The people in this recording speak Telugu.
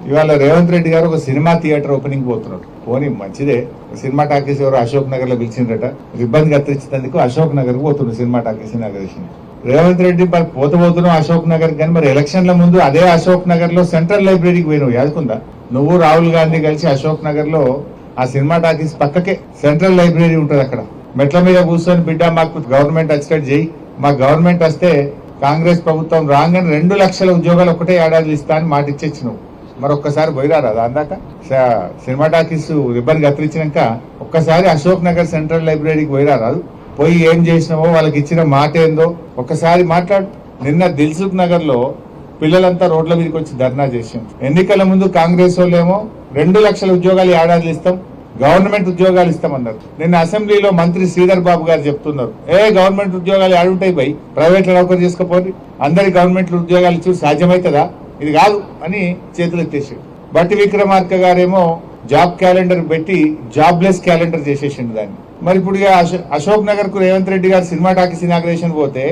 ఇవాళ రేవంత్ రెడ్డి గారు ఒక సినిమా థియేటర్ ఓపెనింగ్ పోతున్నారు. పోనీ మంచిదే, సినిమా టాకీస్ ఎవరు అశోక్ నగర్ లో పిలిచిందట, ఇబ్బంది కత్తిరించేందుకు అశోక్ నగర్ కు పోతున్నారు cinema talkies inauguration. Revanth Reddy మరి పోతున్నావు అశోక్ నగర్ కానీ మరి ఎలక్షన్ల ముందు అదే అశోక్ నగర్ లో సెంట్రల్ లైబ్రరీకి పోయినావు, యాదుకుందా? నువ్వు రాహుల్ గాంధీ కలిసి అశోక్ నగర్ లో ఆ సినిమా టాకీస్ పక్కకే సెంట్రల్ లైబ్రరీ ఉంటది. అక్కడ మెట్ల మీద కూర్చొని బిడ్డ మాకు గవర్నమెంట్ వచ్చేటట్టు చేయి, మా గవర్నమెంట్ వస్తే కాంగ్రెస్ ప్రభుత్వం రాగానే 2 లక్షల ఉద్యోగాలు ఒకటే ఏడాది ఇస్తా అని మాట ఇచ్చేచ్చినావు. మరొక్కసారి పోయిరారా అందాక సినిమా టాకీస్ రిబ్బన్ కత్తిరించినాక ఒక్కసారి అశోక్ నగర్ సెంట్రల్ లైబ్రరీకి పోయిరారాదు? పోయి ఏం చేసినావో వాళ్ళకి ఇచ్చిన మాట ఏందో ఒక్కసారి మాట్లాడు. నిన్న దిల్సుఖ్ నగర్ లో పిల్లలంతా రోడ్ల మీదకి వచ్చి ధర్నా చేసాం. ఎన్నికల ముందు కాంగ్రెస్ వాళ్ళేమో 2 లక్షల ఉద్యోగాలు ఏడాది ఇస్తాం, గవర్నమెంట్ ఉద్యోగాలు ఇస్తామన్నారు. నిన్న అసెంబ్లీలో మంత్రి శ్రీధర్ బాబు గారు చెప్తున్నారు, గవర్నమెంట్ ఉద్యోగాలు ఆడుంటాయి బై, ప్రైవేట్ లో నౌకరు చేసుకోపోయి అందరి గవర్నమెంట్ ఉద్యోగాలు ఇచ్చి సాధ్యమవుతుందా? ఇది కాదు అని చేతులు ఎత్తేసాడు. బట్టి విక్రమార్క గారేమో జాబ్ క్యాలెండర్ పెట్టి జాబ్లెస్ క్యాలెండర్ చేసేసిండు దాన్ని. మరి ఇప్పుడు అశోక్ నగర్ కు రేవంత్ రెడ్డి గారు సినిమా టాకీస్ ఇనాగ్రేషన్ పోతే